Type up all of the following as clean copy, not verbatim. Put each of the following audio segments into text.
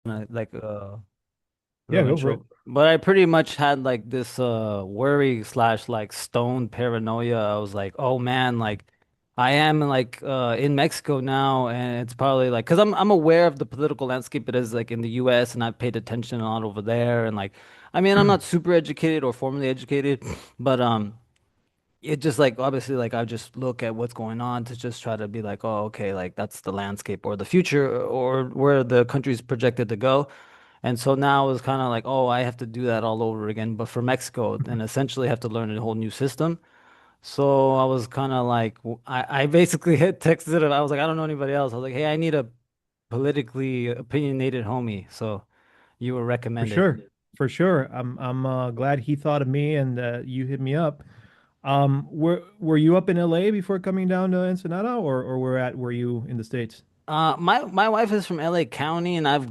like Yeah, real go for it. intro. But I pretty much had like this worry slash like stone paranoia. I was like, oh man, like I am like in Mexico now, and it's probably like because I'm aware of the political landscape it is like in the US, and I've paid attention a lot over there, and like I mean I'm not super educated or formally educated, but it just like obviously like I just look at what's going on to just try to be like, oh, okay, like that's the landscape or the future or where the country's projected to go. And so now it's kind of like, oh, I have to do that all over again, but for Mexico, and essentially have to learn a whole new system. So I was kind of like, I basically hit texted it. I was like, I don't know anybody else. I was like, hey, I need a politically opinionated homie. So you were For recommended. sure. For sure. I'm glad he thought of me and you hit me up. Were you up in LA before coming down to Ensenada, or were you in the States? My wife is from LA County, and I've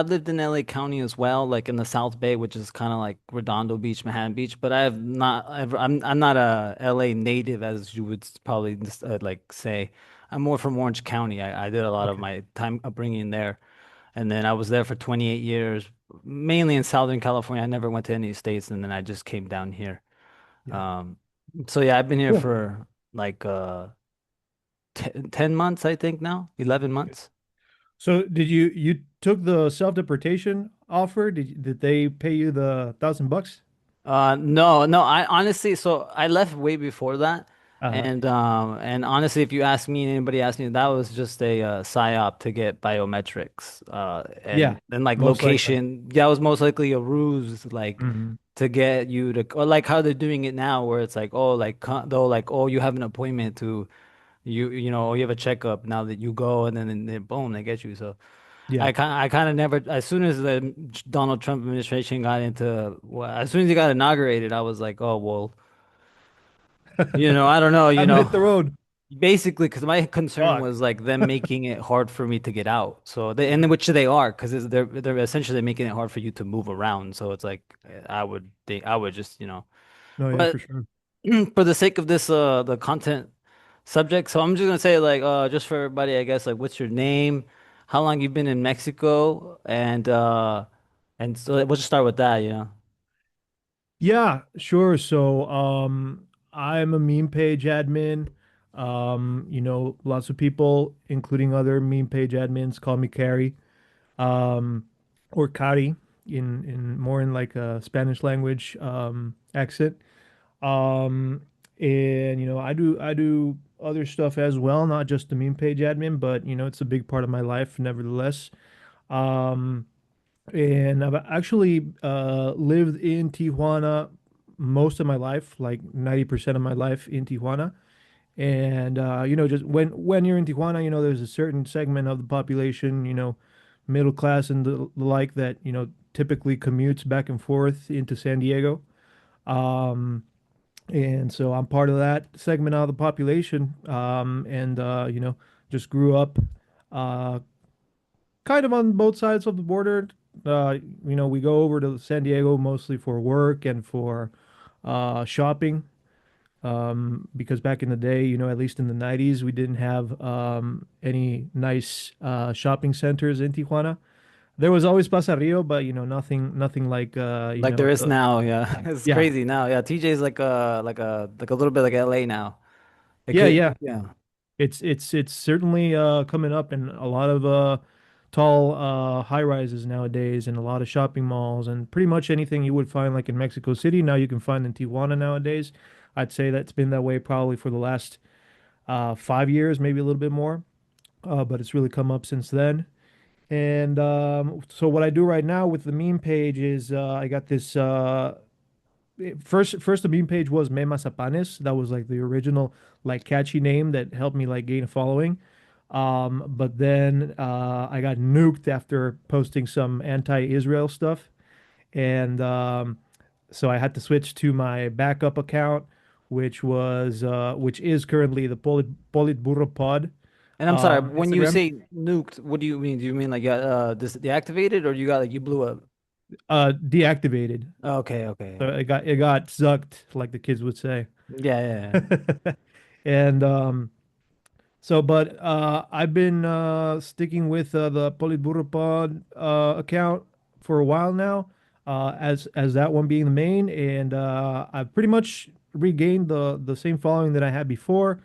lived in LA County as well, like in the South Bay, which is kind of like Redondo Beach, Manhattan Beach. But I have not ever. I'm not a LA native, as you would probably just, like say. I'm more from Orange County. I did a lot of Okay. my time upbringing there, and then I was there for 28 years, mainly in Southern California. I never went to any states, and then I just came down here. Yeah. Um, so yeah, I've been here Cool. for like 10 months, I think now, 11 months. So did you took the self-deportation offer? Did they pay you the $1,000? No, no, I honestly, so I left way before that. Uh-huh. And honestly, if you ask me, anybody asked me, that was just a psyop to get biometrics. Yeah, And then like most likely. location, that was most likely a ruse, like Hmm. to get you to, or like how they're doing it now, where it's like, oh, like though, like, oh, you have an appointment to you know, you have a checkup now that you go, and then boom, they get you. So. Yeah. I kind of never, as soon as the Donald Trump administration got into, well, as soon as he got inaugurated, I was like, oh, well, you know, I don't know, you Time to hit know, the road. basically, because my concern Fuck. was like them making it hard for me to get out. So they, and which they are, because they're essentially making it hard for you to move around. So it's like, I would think, I would just, you know, No, yeah, but for sure. for the sake of this, the content subject, so I'm just gonna say like, just for everybody, I guess, like, what's your name? How long you've been in Mexico? And so we'll just start with that, you know. Yeah, sure. So, I'm a meme page admin. Lots of people, including other meme page admins, call me Carrie, um, or Cari in more in like a Spanish language accent. Um, and I do other stuff as well, not just the meme page admin, but it's a big part of my life, nevertheless. Um, and I've actually lived in Tijuana most of my life, like 90% of my life in Tijuana. And just when you're in Tijuana, there's a certain segment of the population, middle class and the like that, typically commutes back and forth into San Diego. Um, and so I'm part of that segment of the population. And just grew up uh, kind of on both sides of the border. We go over to San Diego mostly for work and for shopping. Because back in the day, at least in the 90s, we didn't have any nice shopping centers in Tijuana. There was always Plaza Rio, but nothing like Like there is now, yeah. It's yeah, crazy now. Yeah, TJ's like a little bit like LA now. It yeah, could, yeah. yeah. It's certainly coming up, and a lot of tall high rises nowadays, and a lot of shopping malls, and pretty much anything you would find like in Mexico City now you can find in Tijuana nowadays. I'd say that's been that way probably for the last 5 years, maybe a little bit more, but it's really come up since then. And so what I do right now with the meme page is I got this first the meme page was Me Mazapanes. That was like the original like catchy name that helped me like gain a following. But then I got nuked after posting some anti-Israel stuff, and so I had to switch to my backup account, which is currently the Politburro Pod And I'm sorry, when you Instagram. say nuked, what do you mean? Do you mean like deactivated, or you got like you blew up? Deactivated. Okay, okay. So it got zucked, like the kids would say. Yeah, yeah, yeah. And So, but I've been sticking with the Politburo Pod account for a while now, as that one being the main, and I've pretty much regained the same following that I had before.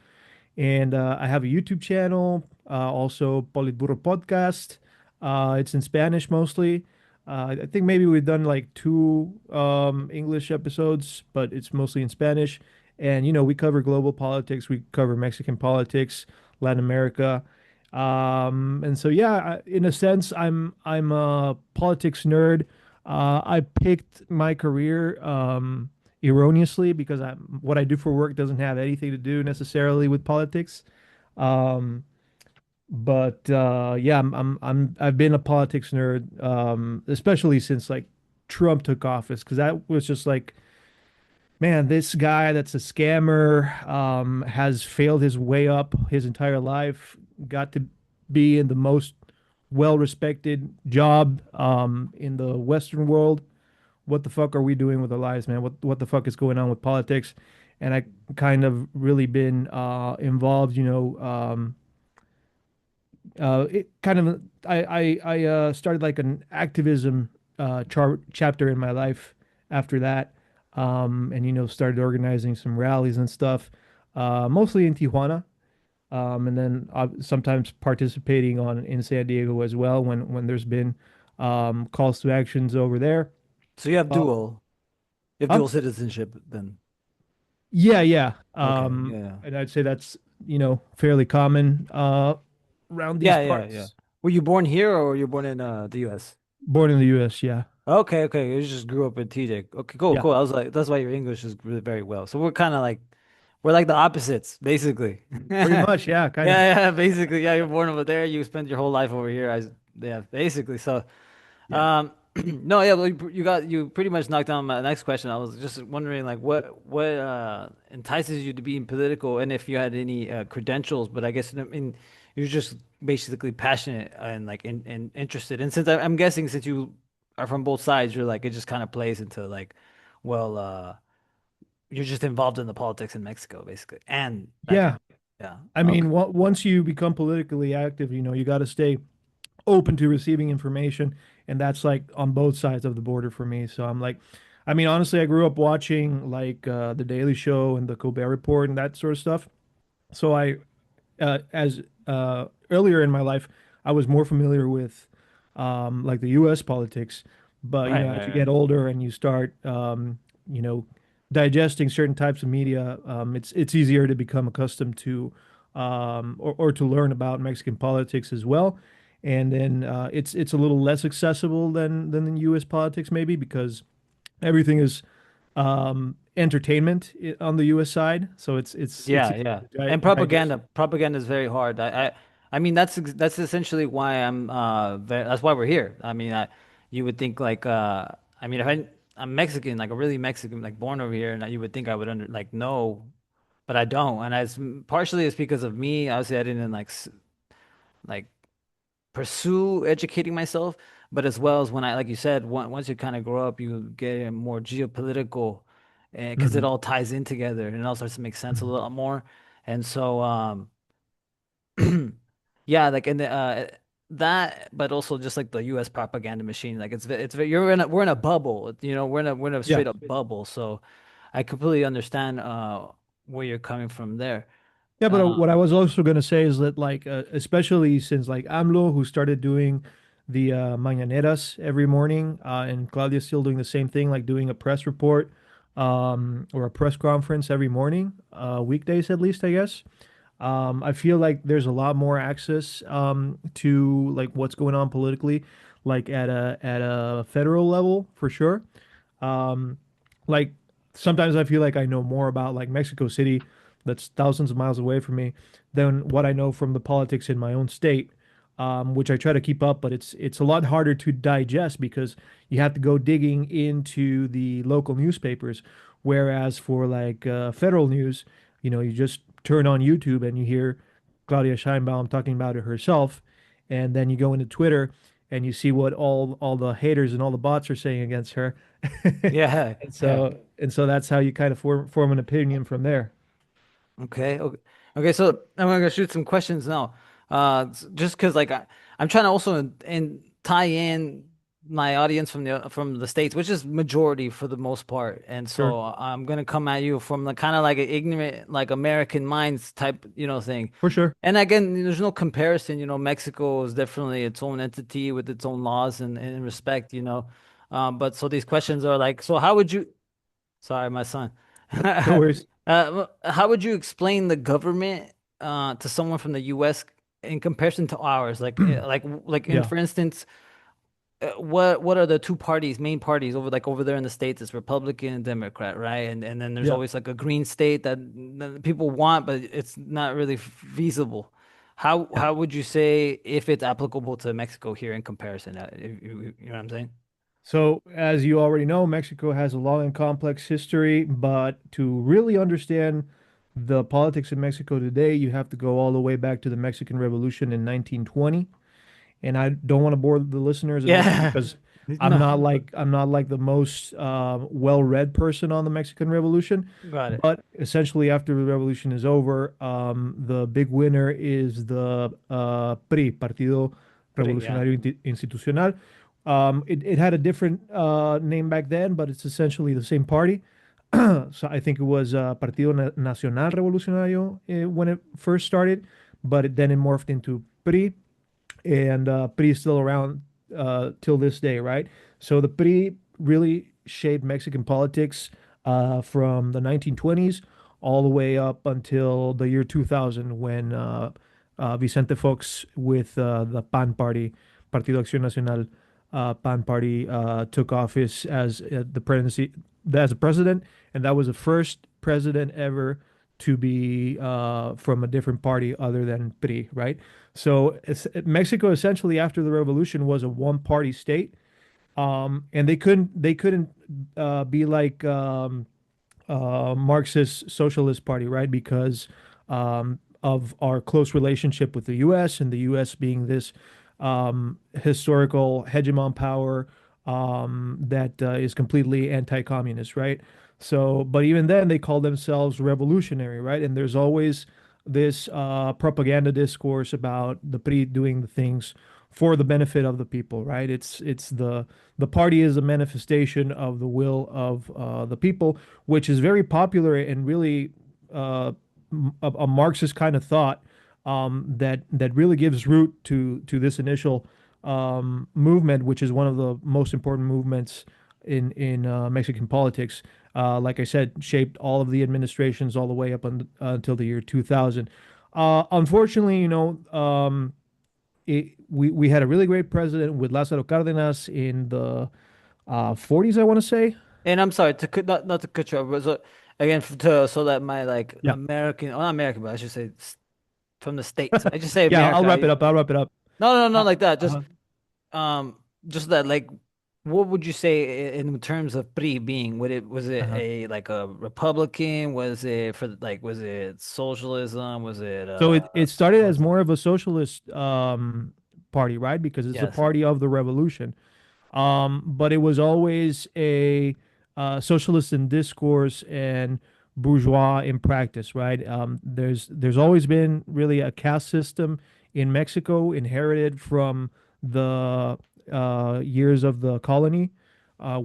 And I have a YouTube channel, also Politburo Podcast. It's in Spanish mostly. I think maybe we've done like two English episodes, but it's mostly in Spanish. And we cover global politics, we cover Mexican politics, Latin America. And so yeah, in a sense, I'm a politics nerd. I picked my career erroneously because what I do for work doesn't have anything to do necessarily with politics. Um, but yeah, I've been a politics nerd, especially since like Trump took office, because that was just like, man, this guy that's a scammer, has failed his way up his entire life, got to be in the most well-respected job in the Western world. What the fuck are we doing with our lives, man? What the fuck is going on with politics? And I kind of really been involved, it kind of I started like an activism chapter in my life after that, and started organizing some rallies and stuff, mostly in Tijuana, and then sometimes participating on in San Diego as well when there's been calls to actions over there. So you have Uh, dual um, citizenship then. Yeah, yeah. Okay, yeah. And I'd say that's, fairly common around these Yeah, yeah, yeah. parts. Were you born here or were you born in the US? Born in the US, yeah. Okay, okay. You just grew up in TJ. Okay, cool, Yeah. cool. I was like, that's why your English is really very well. So we're kind of like, we're like the opposites, basically. Pretty Yeah, much, yeah, kind of. yeah, basically. Yeah, you're born over there. You spend your whole life over here. Yeah, basically. So, Yeah. no, yeah, well, you pretty much knocked down my next question. I was just wondering, like, what entices you to being political, and if you had any credentials. But I guess I mean, you're just basically passionate and like and interested. And since I'm guessing, since you are from both sides, you're like it just kind of plays into like, well, you're just involved in the politics in Mexico, basically, and that kind Yeah. of, yeah. I Okay. mean, once you become politically active, you got to stay open to receiving information. And that's like on both sides of the border for me. So I'm like, I mean, honestly, I grew up watching like The Daily Show and the Colbert Report and that sort of stuff. So as earlier in my life, I was more familiar with like the U.S. politics. But Right, as right, you right. get older and you start, you know, digesting certain types of media, it's easier to become accustomed to, or to learn about Mexican politics as well. And then it's a little less accessible than U.S. politics maybe because everything is entertainment on the U.S. side. So it's Yeah, easy yeah. to And digest. propaganda is very hard. I mean that's essentially why that's why we're here. I mean, you would think like I mean if I'm Mexican, like a really Mexican, like born over here, and you would think I would under like know, but I don't. And as partially it's because of me. Obviously, I didn't like pursue educating myself, but as well as when I, like you said, once you kind of grow up, you get more geopolitical, and because it Hmm. all ties in together and it all starts to make sense a Hmm. little more. And so, yeah, like in the that, but also just like the U.S. propaganda machine, like we're in a bubble, we're in a Yeah. straight up bubble. So I completely understand where you're coming from there. Yeah, but Uh, what I was also going to say is that, like, especially since like AMLO, who started doing the mañaneras every morning, and Claudia's still doing the same thing, like doing a press report, or a press conference every morning, weekdays at least, I guess. I feel like there's a lot more access to like what's going on politically, like at a federal level for sure. Um, like sometimes I feel like I know more about like Mexico City, that's thousands of miles away from me, than what I know from the politics in my own state, which I try to keep up, but it's a lot harder to digest because you have to go digging into the local newspapers. Whereas for like federal news, you just turn on YouTube and you hear Claudia Scheinbaum talking about it herself, and then you go into Twitter and you see what all the haters and all the bots are saying against her. yeah, And yeah. so that's how you kind of form an opinion from there. Okay, okay. Okay, so I'm gonna shoot some questions now. Just because like I'm trying to also tie in my audience from the States, which is majority for the most part, and Sure, so I'm gonna come at you from the kind of like an ignorant, like American minds type, thing. for sure. And again, there's no comparison. Mexico is definitely its own entity with its own laws and respect. But so these questions are like, so how would you? Sorry, my son. No worries. How would you explain the government to someone from the U.S. in comparison to ours? Like in Yeah, for instance, what are the two parties, main parties over there in the States? It's Republican and Democrat, right? And then there's yeah, always like a green state that people want, but it's not really feasible. How yeah. how would you say if it's applicable to Mexico here in comparison? You know what I'm saying? So, as you already know, Mexico has a long and complex history, but to really understand the politics of Mexico today, you have to go all the way back to the Mexican Revolution in 1920. And I don't want to bore the listeners enough Yeah. because No, I'm not like the most well-read person on the Mexican Revolution. got it. But essentially, after the revolution is over, the big winner is the PRI, Partido Pretty, yeah. Revolucionario Institucional. It had a different name back then, but it's essentially the same party. So I think it was Partido Nacional Revolucionario when it first started, but then it morphed into PRI, and PRI is still around till this day, right? So the PRI really shaped Mexican politics from the 1920s all the way up until the year 2000 when Vicente Fox with the PAN party, Partido Acción Nacional, PAN party, took office as the presidency, as a president, and that was the first president ever to be from a different party other than PRI, right? So Mexico essentially after the revolution was a one-party state, and they couldn't be like Marxist Socialist Party, right? Because of our close relationship with the U.S. and the U.S. being this historical hegemon power that is completely anti-communist, right? So, but even then, they call themselves revolutionary, right? And there's always this propaganda discourse about the PRI doing the things for the benefit of the people, right? It's the party is a manifestation of the will of the people, which is very popular and really a Marxist kind of thought that really gives root to this initial movement, which is one of the most important movements in Mexican politics. Like I said, shaped all of the administrations all the way up until the year 2000. Unfortunately, we had a really great president with Lázaro Cárdenas in the 40s, I want to say. And I'm sorry to not to cut you off, but so again so that my like Yeah. American, well, not American, but I should say from the States. I just say Yeah, I'll America. wrap it up. I'll wrap it up. No, no, not Uh, like that. uh, Um, just that like, what would you say in terms of PRI being? Was it uh a like a Republican? Was it was it socialism? Was it So it started what as was it? more of a socialist party, right? Because it's a Yes. party of the revolution. But it was always a socialist in discourse and bourgeois in practice, right? There's always been really a caste system in Mexico inherited from the years of the colony,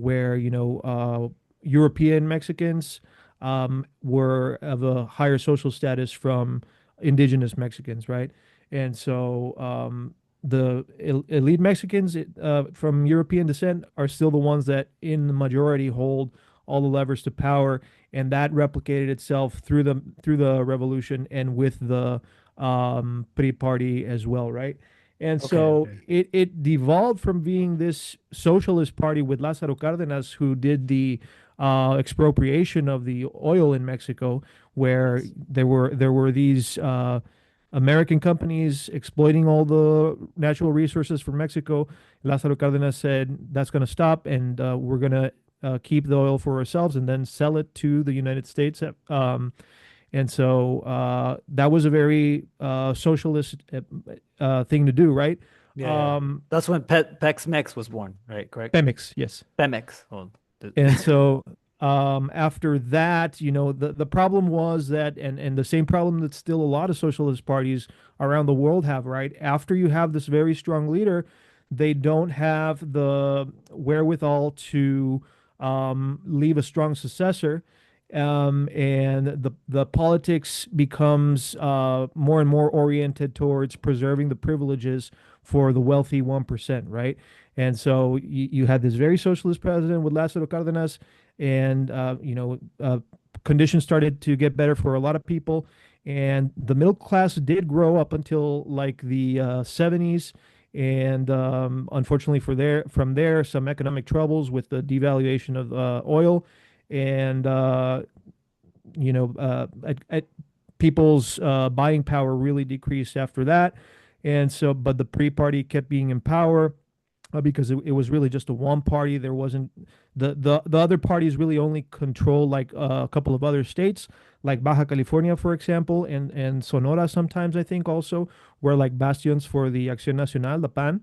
where European Mexicans were of a higher social status from indigenous Mexicans, right? And so the elite Mexicans from European descent are still the ones that, in the majority, hold all the levers to power, and that replicated itself through the revolution and with the PRI party as well, right? And Okay, so okay. it devolved from being this socialist party with Lázaro Cárdenas, who did the expropriation of the oil in Mexico, where Yes. there were these American companies exploiting all the natural resources from Mexico. Lázaro Cárdenas said that's going to stop, and we're going to keep the oil for ourselves and then sell it to the United States. And so that was a very socialist thing to do, right? Yeah, yeah. Um, That's when Pex Mex was born, right? Correct. Pemex, yes. Pemex. Oh, And so After that, the problem was that, and the same problem that still a lot of socialist parties around the world have, right? After you have this very strong leader, they don't have the wherewithal to leave a strong successor. And the politics becomes more and more oriented towards preserving the privileges for the wealthy 1%, right? And so you had this very socialist president with Lázaro Cárdenas, and conditions started to get better for a lot of people, and the middle class did grow up until like the 70s, and unfortunately from there some economic troubles with the devaluation of oil, and people's buying power really decreased after that, and so but the pre-party kept being in power because it was really just a one party. There wasn't the other parties really only control like a couple of other states, like Baja California, for example, and Sonora sometimes I think also were like bastions for the Acción Nacional, the PAN,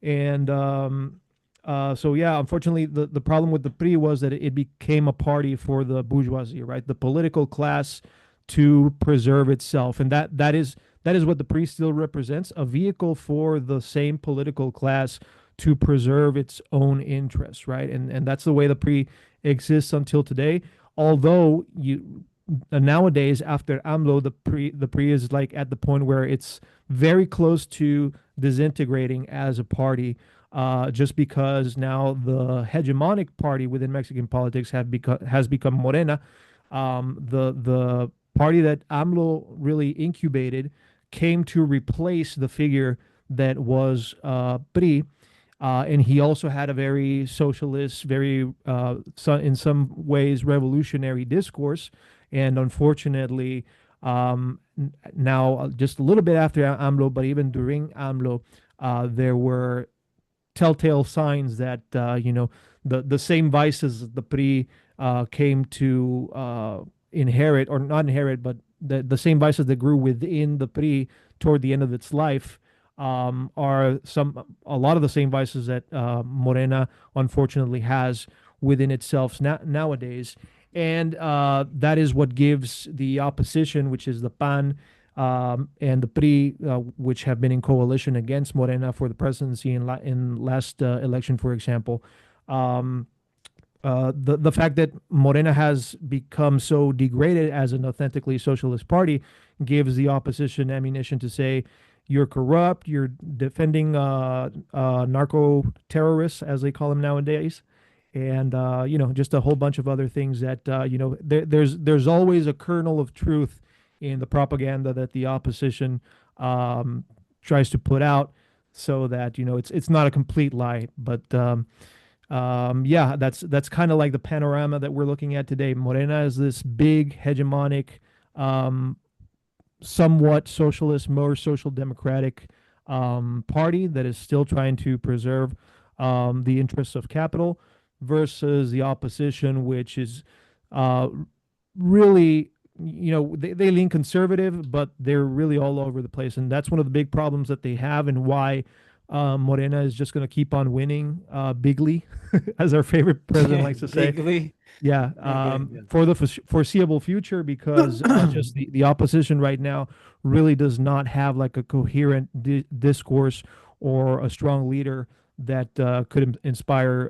and so yeah, unfortunately, the problem with the PRI was that it became a party for the bourgeoisie, right? The political class to preserve itself, and that is what the PRI still represents, a vehicle for the same political class to preserve its own interests, right? And that's the way the PRI exists until today. Although you nowadays after AMLO, the PRI is like at the point where it's very close to disintegrating as a party, just because now the hegemonic party within Mexican politics has become Morena. The party that AMLO really incubated came to replace the figure that was PRI, and he also had a very socialist, very in some ways revolutionary discourse. And unfortunately, now just a little bit after AMLO, but even during AMLO, there were telltale signs that the same vices the PRI came to inherit, or not inherit, but the same vices that grew within the PRI toward the end of its life are a lot of the same vices that Morena unfortunately has within itself nowadays, and that is what gives the opposition, which is the PAN and the PRI, which have been in coalition against Morena for the presidency in last election, for example. Um, the fact that Morena has become so degraded as an authentically socialist party gives the opposition ammunition to say you're corrupt, you're defending narco terrorists, as they call them nowadays, and just a whole bunch of other things that there's always a kernel of truth in the propaganda that the opposition tries to put out, so that it's not a complete lie, but yeah, that's kind of like the panorama that we're looking at today. Morena is this big hegemonic, um, somewhat socialist, more social democratic party that is still trying to preserve the interests of capital, versus the opposition, which is uh, really, they lean conservative, but they're really all over the place. And that's one of the big problems that they have, and why Morena is just going to keep on winning bigly, as our favorite president likes to say. Bigly. Yeah, Okay. Yeah. for the foreseeable future, because just the opposition right now really does not have like a coherent discourse or a strong leader that could inspire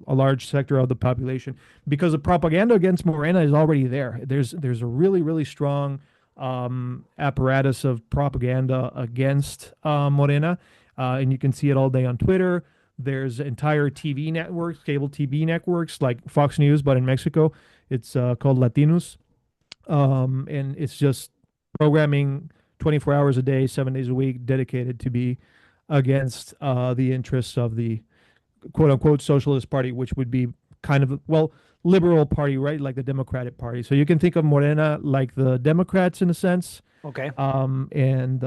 a large sector of the population. Because the propaganda against Morena is already there. There's a really really strong apparatus of propaganda against Morena, and you can see it all day on Twitter. There's entire TV networks, cable TV networks like Fox News, but in Mexico, it's called Latinos. And it's just programming 24 hours a day, 7 days a week, dedicated to be against the interests of the quote unquote socialist party, which would be kind of, well, liberal party, right? Like the Democratic Party. So you can think of Morena like the Democrats in a sense, Okay. and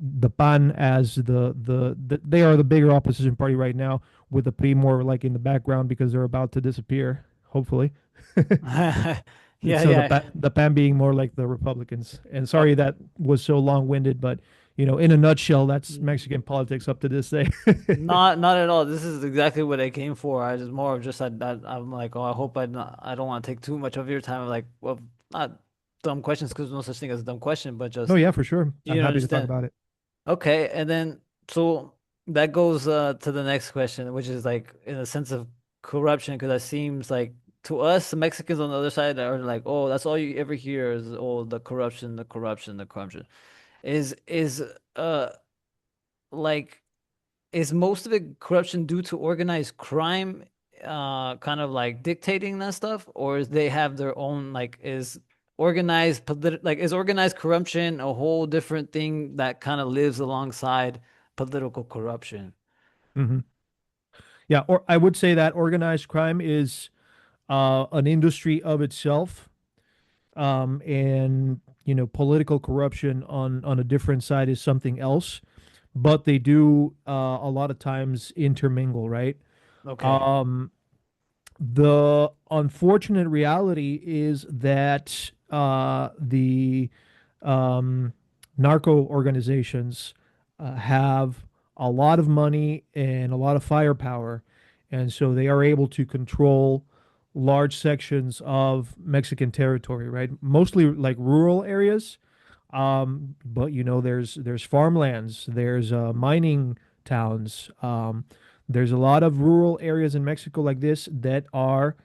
the PAN as they are the bigger opposition party right now, with the PRI more like in the background because they're about to disappear, hopefully. And Yeah, so yeah. the PAN being more like the Republicans. And sorry that was so long-winded, but in a nutshell, that's Mexican politics up to this day. Not at all. This is exactly what I came for. I just more of just I'm like, oh, I hope I don't want to take too much of your time. Like, well, not dumb questions because no such thing as a dumb question, but No, just yeah, for sure. I'm you happy to talk understand. about it. Okay, and then so that goes to the next question, which is like in a sense of corruption, because it seems like to us, the Mexicans on the other side are like, oh, that's all you ever hear is oh the corruption, the corruption, the corruption. Is uh like is most of it corruption due to organized crime, kind of like dictating that stuff, or is they have their own like is organized corruption a whole different thing that kind of lives alongside political corruption? Hmm. Yeah, or I would say that organized crime is an industry of itself, and political corruption on a different side is something else. But they do a lot of times intermingle, right? Okay. Um, the unfortunate reality is that the um, narco organizations have a lot of money and a lot of firepower, and so they are able to control large sections of Mexican territory, right? Mostly like rural areas, but there's farmlands, there's mining towns. There's a lot of rural areas in Mexico like this that are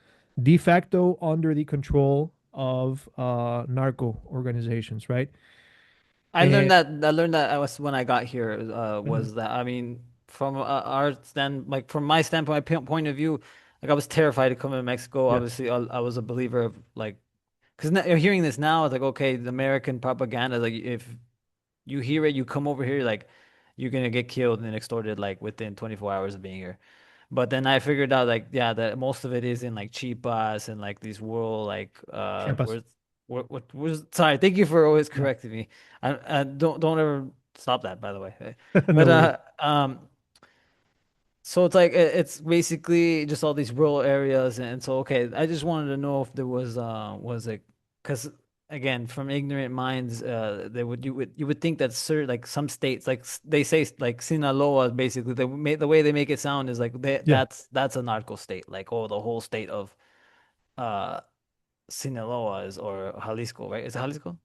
de facto under the control of narco organizations, right? And I learned that I was when I got here Mhm. was that I mean from our stand like from my standpoint point of view, like I was terrified to come to Mexico. Yeah, Obviously I was a believer of like because hearing this now, it's like, okay, the American propaganda, like if you hear it, you come over here, like you're gonna get killed and extorted like within 24 hours of being here. But then I figured out like, yeah, that most of it is in like Chipas and like these rural like Chiapas. what was sorry, thank you for always Yeah, correcting me. I don't ever stop that by the way. But no worries. so it's like it's basically just all these rural areas, and so okay, I just wanted to know if there was it because again, from ignorant minds, they would you would think that certain like some states like they say like Sinaloa basically the way they make it sound is like Yeah. that's a narco state like oh the whole state of uh Sinaloa is or Jalisco, right? Is it Jalisco?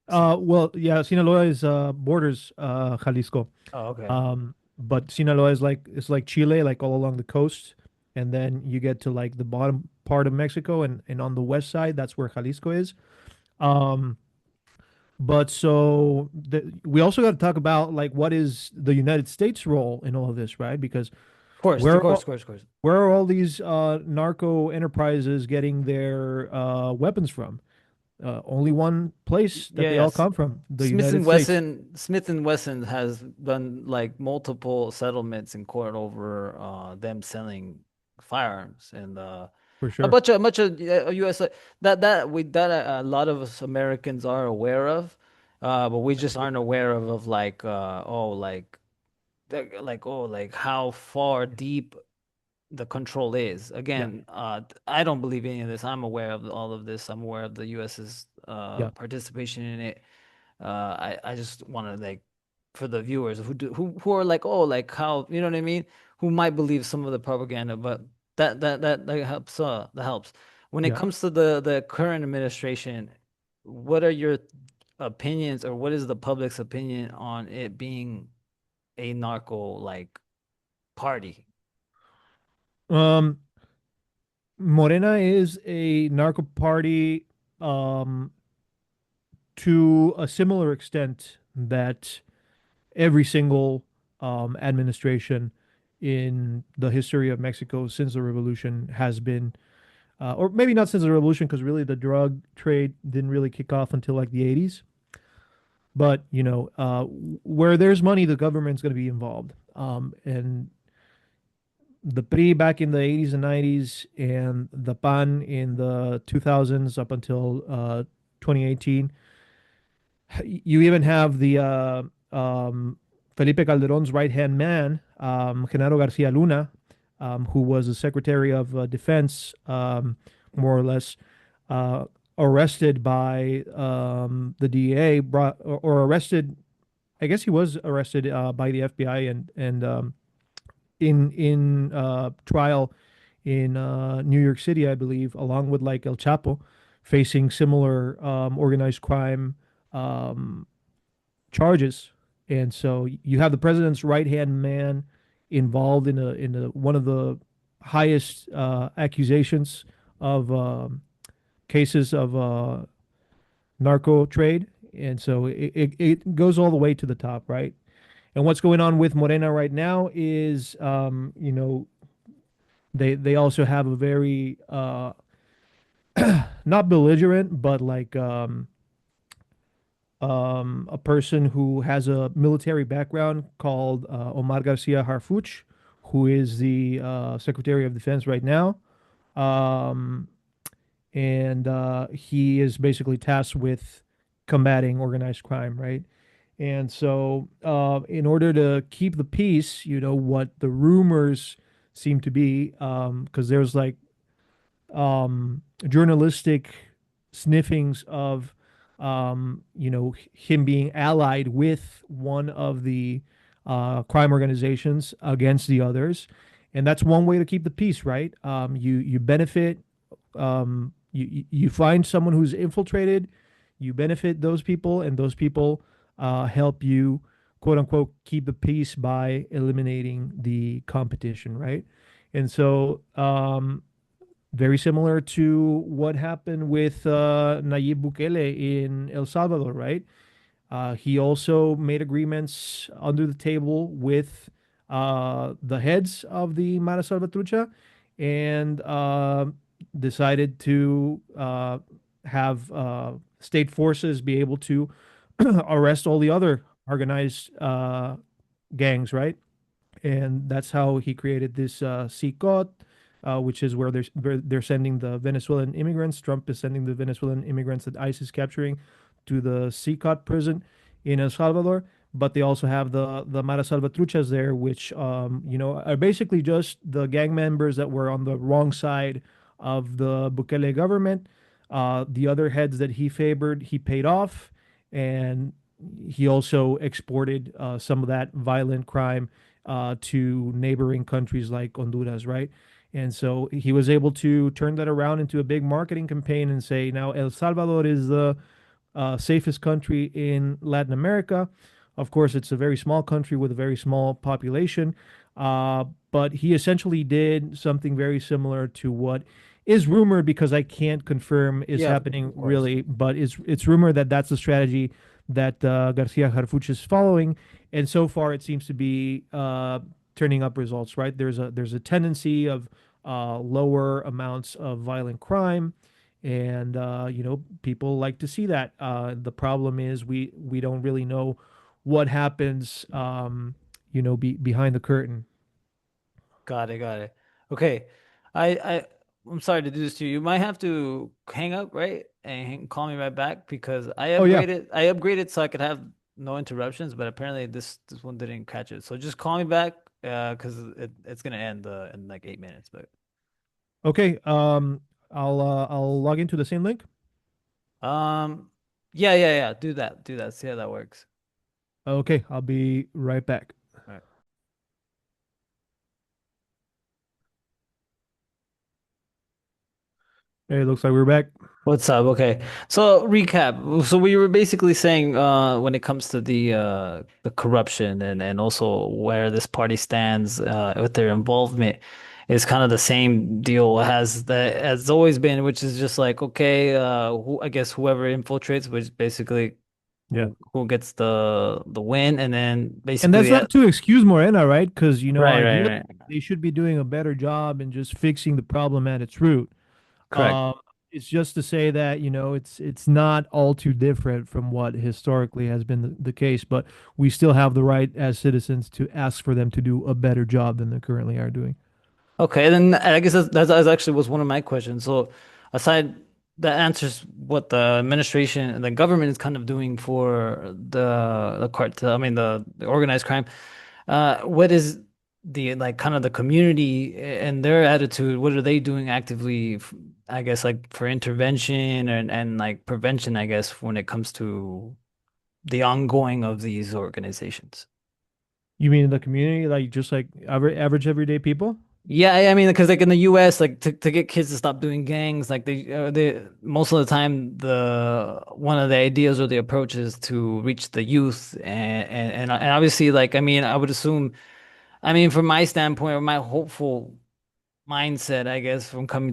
Well, yeah, Sinaloa is borders Jalisco. Oh, okay. But Sinaloa is like it's like Chile, like all along the coast, and then you get to like the bottom part of Mexico, and on the west side, that's where Jalisco is. Um, but so we also got to talk about like what is the United States role in all of this, right? Because Of course, of where course, are, of course, of course. where are all these narco enterprises getting their weapons from? Only one place that Yeah, they all yes. come from, the United States, Smith and Wesson has done like multiple settlements in court over them selling firearms and for sure. a bunch of US that a lot of us Americans are aware of, but we just aren't aware of like oh like oh like how far deep the control is. Yeah, Again, I don't believe any of this. I'm aware of all of this. I'm aware of the US's yeah, participation in it. I just want to like for the viewers who are like oh like how you know what I mean who might believe some of the propaganda, but that helps that helps when it yeah. comes to the current administration. What are your opinions or what is the public's opinion on it being a narco like party? Um, Morena is a narco party um, to a similar extent that every single administration in the history of Mexico since the revolution has been, or maybe not since the revolution, because really the drug trade didn't really kick off until like the 80s. But where there's money, the government's going to be involved. And the PRI back in the 80s and 90s, and the PAN in the 2000s up until 2018. You even have the Felipe Calderon's right hand man, Genaro Garcia Luna, who was the Secretary of Defense, more or less, arrested by the DEA, or arrested. I guess he was arrested by the FBI and in trial in New York City, I believe, along with like El Chapo, facing similar organized crime um, charges. And so you have the president's right hand man involved in a one of the highest accusations of cases of narco trade, and so it goes all the way to the top, right? And what's going on with Morena right now is, they also have a very not belligerent, but like a person who has a military background called Omar Garcia Harfuch, who is the Secretary of Defense right now. Um, and he is basically tasked with combating organized crime, right? And so, in order to keep the peace, what the rumors seem to be, because there's like journalistic sniffings of, him being allied with one of the crime organizations against the others, and that's one way to keep the peace, right? You benefit, you find someone who's infiltrated, you benefit those people, and those people help you, quote unquote, keep the peace by eliminating the competition, right? And so, very similar to what happened with Nayib Bukele in El Salvador, right? He also made agreements under the table with the heads of the Mara Salvatrucha and decided to have state forces be able to arrest all the other organized gangs, right? And that's how he created this CICOT, which is where they're sending the Venezuelan immigrants. Trump is sending the Venezuelan immigrants that ICE is capturing to the CICOT prison in El Salvador. But they also have the Mara Salvatruchas there, which are basically just the gang members that were on the wrong side of the Bukele government. The other heads that he favored, he paid off, and he also exported some of that violent crime to neighboring countries like Honduras, right? And so he was able to turn that around into a big marketing campaign and say, now El Salvador is the safest country in Latin America. Of course, it's a very small country with a very small population, but he essentially did something very similar to what is rumored, because I can't confirm is Yeah, happening of course. really, but it's rumored that that's the strategy that Garcia Harfuch is following, and so far it seems to be turning up results. Right, there's a tendency of lower amounts of violent crime, and people like to see that. The problem is we don't really know what happens, behind the curtain. Got it, got it. Okay. I I'm sorry to do this to you. You might have to hang up, right? And call me right back because Oh yeah. I upgraded so I could have no interruptions, but apparently this one didn't catch it. So just call me back because it's gonna end in like 8 minutes. But Okay. I'll log into the same link. um yeah. Do that. Do that. See how that works. Okay, I'll be right back. All right. Hey, it looks like we're back. What's up? Okay. So recap. So we were basically saying when it comes to the corruption and also where this party stands with their involvement is kind of the same deal has always been, which is just like okay, I guess whoever infiltrates, which basically Yeah. who gets the win and then And that's basically not to excuse Morena, right? Because, right, right, ideally right. they should be doing a better job and just fixing the problem at its root. Correct. Um, it's just to say that, it's not all too different from what historically has been the case, but we still have the right as citizens to ask for them to do a better job than they currently are doing. Okay, then I guess that's actually was one of my questions. So, aside that answers what the administration and the government is kind of doing for the cartel, I mean the organized crime. What is the like kind of the community and their attitude? What are they doing actively? I guess like for intervention and like prevention. I guess when it comes to. the ongoing of these organizations. You mean in the community, like just like average everyday people? Yeah, I mean, because like in the U.S., like to get kids to stop doing gangs, like they most of the time the one of the ideas or the approach is to reach the youth and obviously like I mean I would assume I mean from my standpoint or my hopeful mindset I guess from coming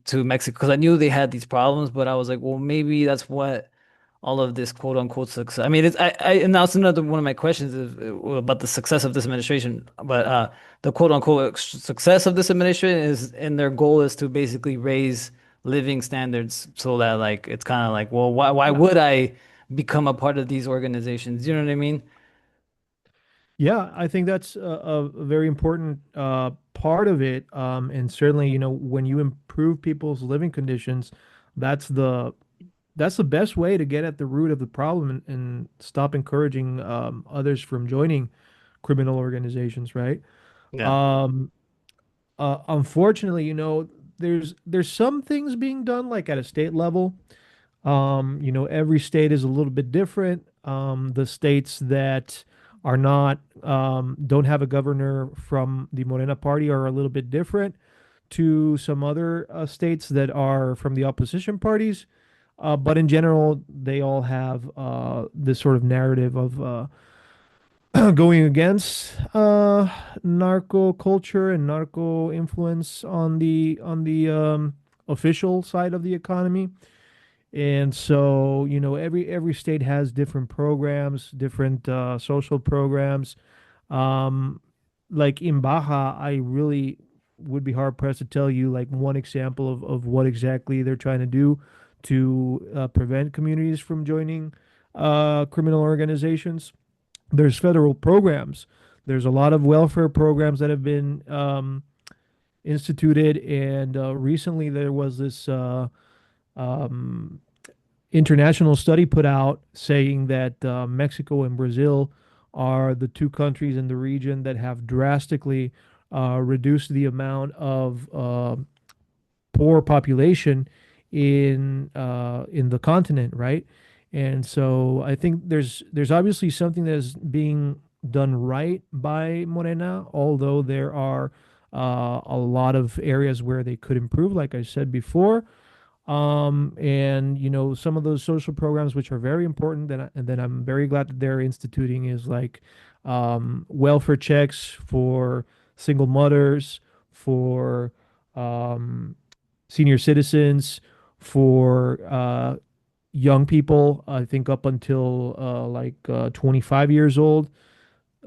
to Mexico because I knew they had these problems, but I was like, well, maybe that's what all of this quote unquote success. I mean, it's and that's another one of my questions is about the success of this administration. But the quote unquote success of this administration is, and their goal is to basically raise living standards so that like it's kind of like, well, why Yeah. would I become a part of these organizations? You know what I mean? Yeah, I think that's a very important part of it. And certainly, when you improve people's living conditions, that's the that's the best way to get at the root of the problem and stop encouraging others from joining criminal organizations, right? Yeah. Um, Unfortunately, there's some things being done like at a state level. Every state is a little bit different. The states that are not don't have a governor from the Morena party are a little bit different to some other states that are from the opposition parties. But in general, they all have this sort of narrative of going against narco culture and narco influence on the official side of the economy. And so, every state has different programs, different social programs. Um, like in Baja, I really would be hard pressed to tell you like one example of what exactly they're trying to do to prevent communities from joining criminal organizations. There's federal programs. There's a lot of welfare programs that have been instituted, and recently there was this um, international study put out saying that Mexico and Brazil are the two countries in the region that have drastically reduced the amount of poor population in the continent, right? And so I think there's obviously something that is being done right by Morena, although there are a lot of areas where they could improve, like I said before. And some of those social programs which are very important and then I'm very glad that they're instituting is like welfare checks for single mothers, for um, senior citizens, for young people, I think up until 25 years old.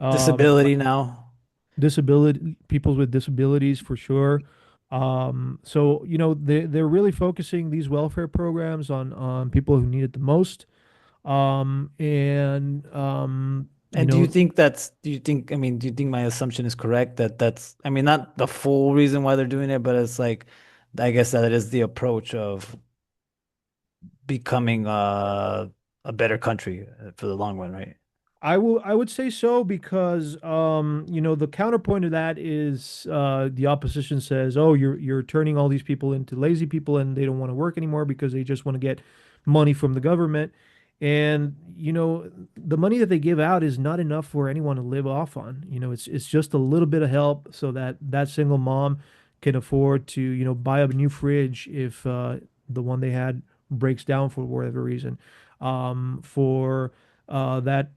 Disability Like now. disability, people with disabilities for sure. So they're really focusing these welfare programs on people who need it the most. And you And do you know, think do you think, I mean, do you think my assumption is correct that that's, I mean, not the full reason why they're doing it, but it's like, I guess that it is the approach of becoming a better country for the long run, right? I would say so because the counterpoint to that is the opposition says, "Oh, you're turning all these people into lazy people and they don't want to work anymore because they just want to get money from the government." And the money that they give out is not enough for anyone to live off on. It's just a little bit of help so that that single mom can afford to, buy a new fridge if the one they had breaks down for whatever reason. For that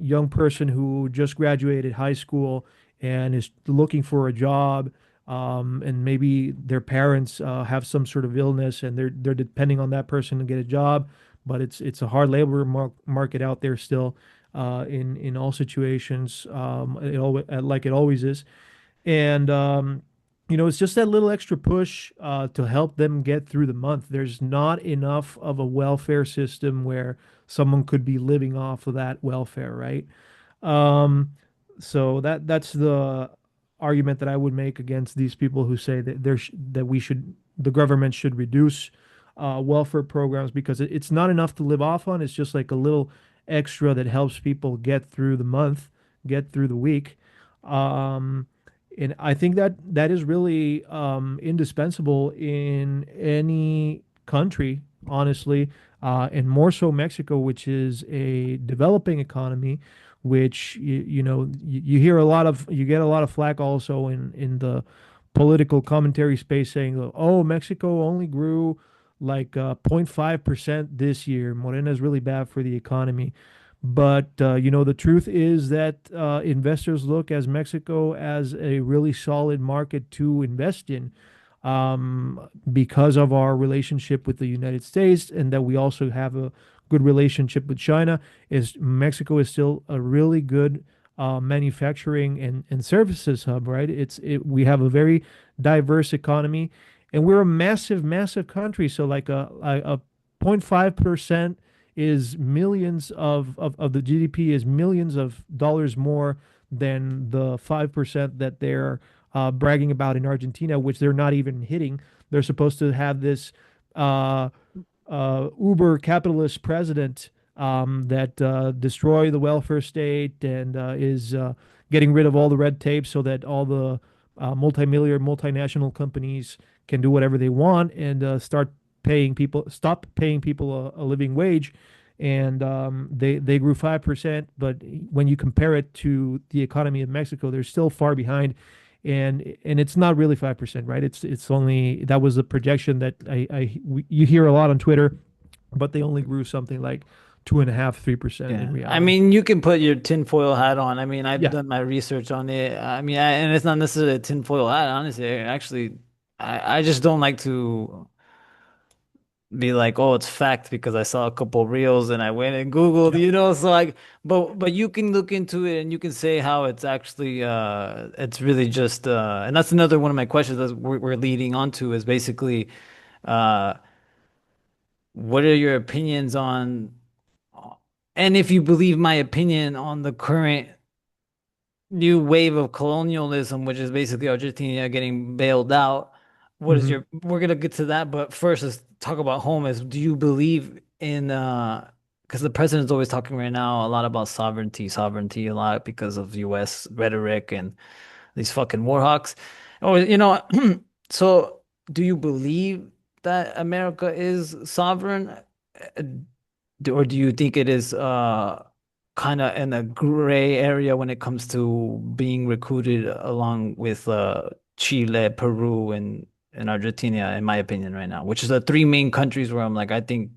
young person who just graduated high school and is looking for a job, and maybe their parents have some sort of illness and they're depending on that person to get a job, but it's a hard labor market out there still in all situations, like it always is. And it's just that little extra push to help them get through the month. There's not enough of a welfare system where someone could be living off of that welfare, right? Um, so that's the argument that I would make against these people who say that the government should reduce welfare programs because it's not enough to live off on. It's just like a little extra that helps people get through the month, get through the week. Um, and I think that that is really indispensable in any country, honestly. and more so Mexico, which is a developing economy, which you hear a lot of, you get a lot of flack also in the political commentary space saying, oh, Mexico only grew like 0.5% this year. Morena is really bad for the economy. But the truth is that investors look as Mexico as a really solid market to invest in, because of our relationship with the United States, and that we also have a good relationship with China. Is Mexico is still a really good manufacturing and services hub, right? We have a very diverse economy, and we're a massive, massive country. So like a 0.5% is millions of the GDP is millions of dollars more than the 5% that they're bragging about in Argentina, which they're not even hitting. They're supposed to have this uh, uber capitalist president that destroy the welfare state and is getting rid of all the red tape so that all the multimillionaire multinational companies can do whatever they want and stop paying people a living wage. And they grew 5%, but when you compare it to the economy of Mexico, they're still far behind. And it's not really 5%, right? It's only, that was the projection that you hear a lot on Twitter, but they only grew something like 2.5, 3% in Yeah. I reality. mean, you can put your tinfoil hat on. I mean, I've Yeah. done my research on it. I mean, and it's not necessarily a tinfoil hat, honestly. Actually, I just don't like to be like, oh, it's fact because I saw a couple reels and I went and Googled, Yeah. so like, but you can look into it and you can say how it's actually it's really just and that's another one of my questions that we're leading onto is basically uh what are your opinions on and if you believe my opinion on the current new wave of colonialism, which is basically Argentina getting bailed out. What is Hmm. your, we're gonna get to that, but first let's talk about home is do you believe in because the president's always talking right now a lot about sovereignty a lot because of US rhetoric and these fucking war hawks. Or so do you believe that America is sovereign? Uh, or do you think it is kind of in a gray area when it comes to being recruited along with Chile, Peru, and Argentina, in my opinion, right now, which is the three main countries where I'm like, I think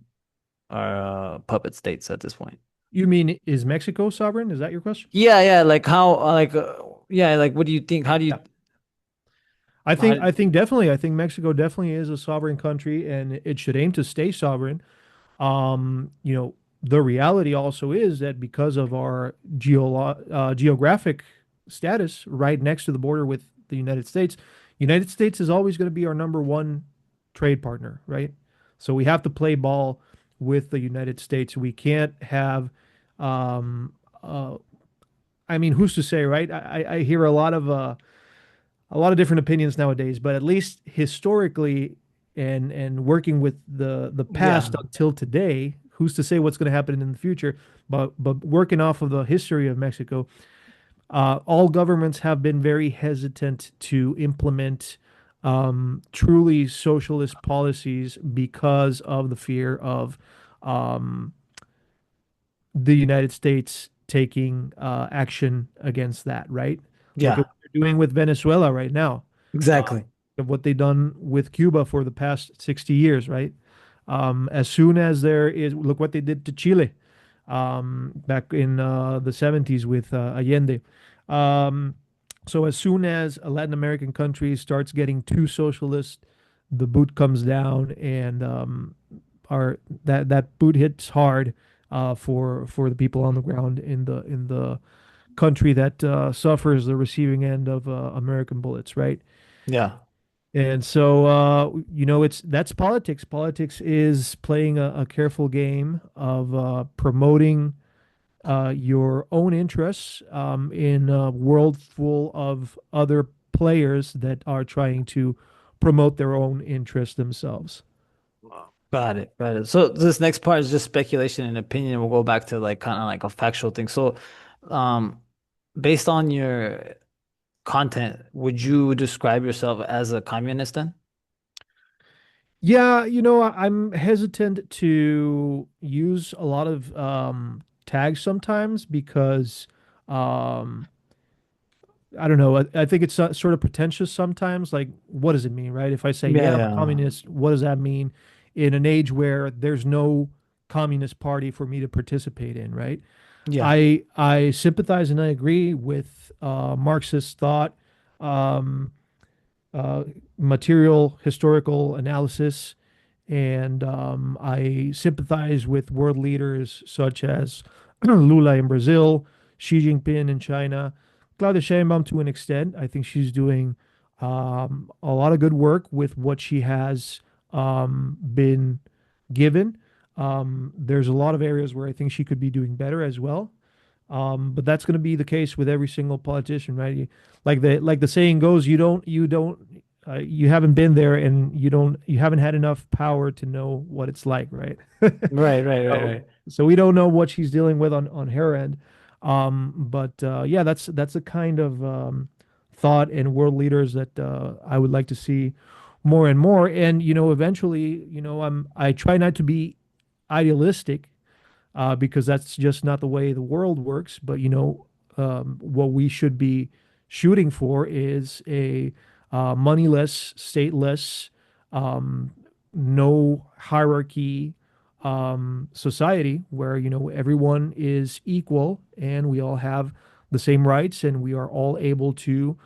are puppet states at this point. You mean, is Mexico sovereign? Is that your question? Yeah, yeah, like how, yeah, like what do you think? How do Yeah. you, I how, think I think definitely I think Mexico definitely is a sovereign country and it should aim to stay sovereign. The reality also is that because of our geographic status right next to the border with the United States is always going to be our number one trade partner, right? So we have to play ball with the United States. We can't have, um, uh, I mean, who's to say, right? I hear a lot of different opinions nowadays, but at least historically and working with the yeah, past until today, who's to say what's going to happen in the future? But working off of the history of Mexico, all governments have been very hesitant to implement truly socialist policies because of the fear of um, the United States taking action against that, right? Look at yeah, what they're doing with Venezuela right now, exactly. of what they've done with Cuba for the past 60 years, right? As soon as there is, look what they did to Chile back in the 70s with Allende. Um, so as soon as a Latin American country starts getting too socialist, the boot comes down, and our that boot hits hard for the people on the ground in the country that suffers the receiving end of American bullets, right? Yeah, And so, it's that's politics. Politics is playing a careful game of promoting your own interests in a world full of other players that are trying to promote their own interests themselves. got it, got it. So this next part is just speculation and opinion. We'll go back to like kind of like a factual thing. So, um, based on your content, would you describe yourself as a communist then? Yeah, I'm hesitant to use a lot of tags sometimes because um, I don't know. I think it's sort of pretentious sometimes. Like, what does it mean, right? If I say, Yeah, yeah, I'm a yeah, communist, what does that mean in an age where there's no communist party for me to participate in, right? yeah. I sympathize and I agree with Marxist thought, um, uh, material historical analysis, and I sympathize with world leaders such as Lula in Brazil, Xi Jinping in China, Claudia Sheinbaum to an extent. I think she's doing a lot of good work with what she has been given. There's a lot of areas where I think she could be doing better as well. But that's going to be the case with every single politician, right? Like the saying goes, you haven't been there, and you haven't had enough power to know what it's like, right? Right, right, right, So, right. so we don't know what she's dealing with on her end. But yeah, that's a kind of thought and world leaders that I would like to see more and more. And eventually, I try not to be idealistic because that's just not the way the world works. But what we should be shooting for is a moneyless, stateless, um, no hierarchy society where everyone is equal and we all have the same rights and we are all able to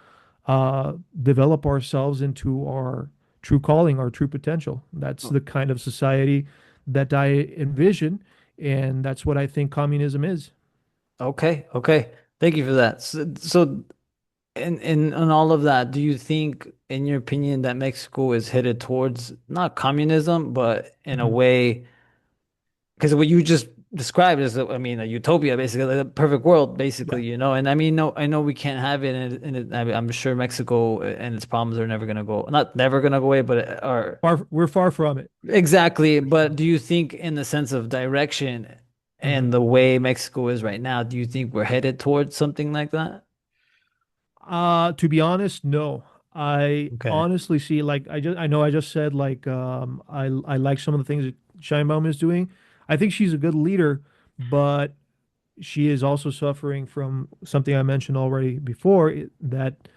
develop ourselves into our true calling, our true potential. That's the kind of society that I envision, and that's what I think communism is. Okay, okay. Thank you for that. So in all of that, do you think, in your opinion, that Mexico is headed towards not communism, but in a Mhm. way, because what you just described is, I mean, a utopia, basically, like a perfect world, Yeah, basically, and I mean, no, I know we can't have it, I mean, I'm sure Mexico and its problems are never gonna go, not never gonna go away, but are we're far from it exactly. for sure. But do you think, in the sense of direction Mhm. and the way Mexico is right now, do you think we're headed towards something like that? To be honest, no. I Okay. honestly see like I just said like I like some of the things that Sheinbaum is doing. I think she's a good leader, but she is also suffering from something I mentioned already before that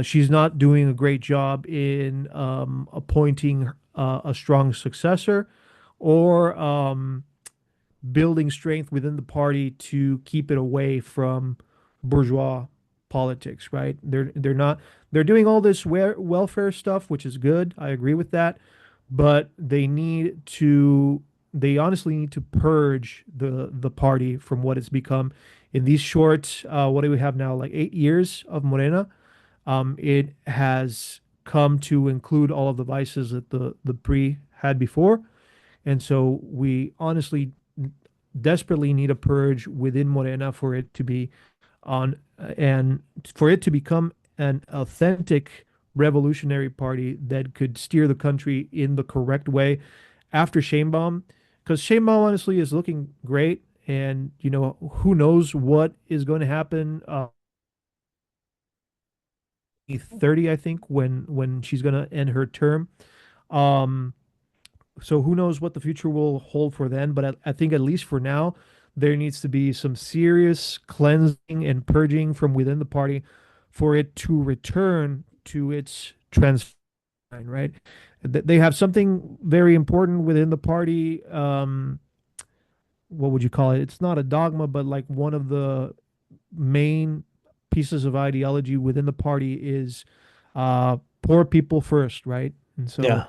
she's not doing a great job in appointing a strong successor or building strength within the party to keep it away from bourgeois politics, right? They're not they're doing all this welfare stuff, which is good. I agree with that, but they honestly need to purge the party from what it's become in these short what do we have now, like 8 years of Morena. It has come to include all of the vices that the PRI had before, and so we honestly desperately need a purge within Morena for it to be on and for it to become an authentic revolutionary party that could steer the country in the correct way after Sheinbaum, because Sheinbaum honestly is looking great, and who knows what is going to happen. 30, I think, when she's going to end her term. Um, so who knows what the future will hold for then, but I think at least for now, there needs to be some serious cleansing and purging from within the party for it to return to its trans right? They have something very important within the party. What would you call it? It's not a dogma, but like one of the main pieces of ideology within the party is poor people first, right? And so Yeah.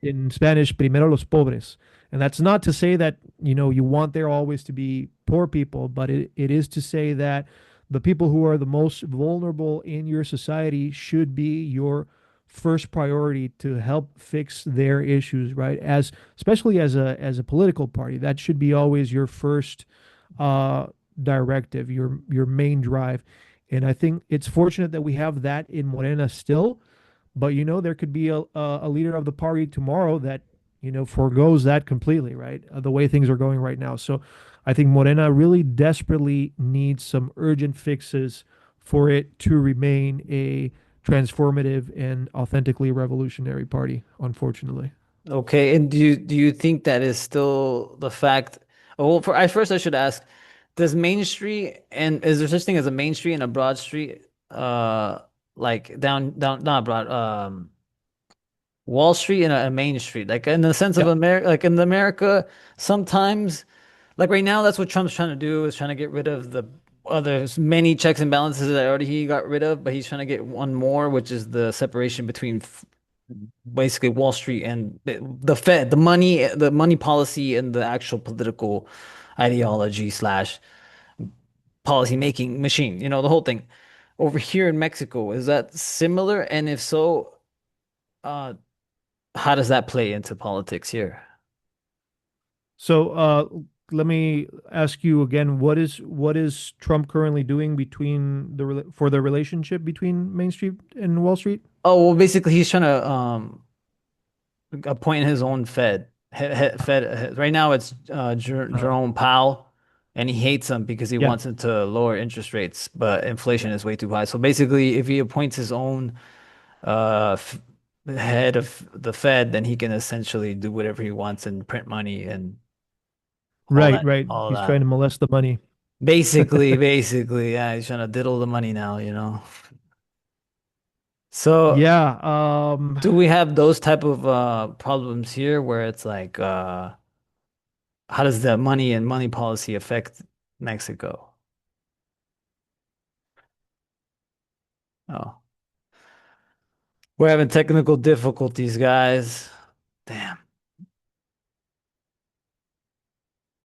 in Spanish, primero los pobres. And that's not to say that, you want there always to be poor people, but it is to say that the people who are the most vulnerable in your society should be your first priority to help fix their issues, right? Especially as a political party, that should be always your first uh, directive, your main drive. And I think it's fortunate that we have that in Morena still. But there could be a leader of the party tomorrow that forgoes that completely, right? The way things are going right now. So I think Morena really desperately needs some urgent fixes for it to remain a transformative and authentically revolutionary party, unfortunately. Okay, and do you think that is still the fact? Oh, well, for I first I should ask, does Main Street and is there such thing as a Main Street and a Broad Street? Like down not Broad Wall Street and a Main Street, like in the sense of Yep. America, like in America, sometimes, like right now, that's what Trump's trying to do is trying to get rid of the other many checks and balances that already he got rid of, but he's trying to get one more, which is the separation between basically Wall Street and the Fed, the money policy, and the actual political ideology slash policy making machine. You know, the whole thing. Over here in Mexico, is that similar? And if so, uh, how does that play into politics here? So let me ask you again, what is Trump currently doing between for the relationship between Main Street and Wall Street? Oh, well, basically, he's trying to appoint his own Fed. Right now, it's Uh, Jerome Powell, and he hates him because he yeah. wants him to lower interest rates, but inflation is way too high. So basically, if he appoints his own f head of the Fed, then he can essentially do whatever he wants and print money and all Right, that, right. all He's trying that. to molest the money. Basically, yeah, he's trying to diddle the money now, you know. So, Yeah. do we have those type of problems here where it's like how does the money and money policy affect Mexico? Oh, we're having technical difficulties, guys. Damn.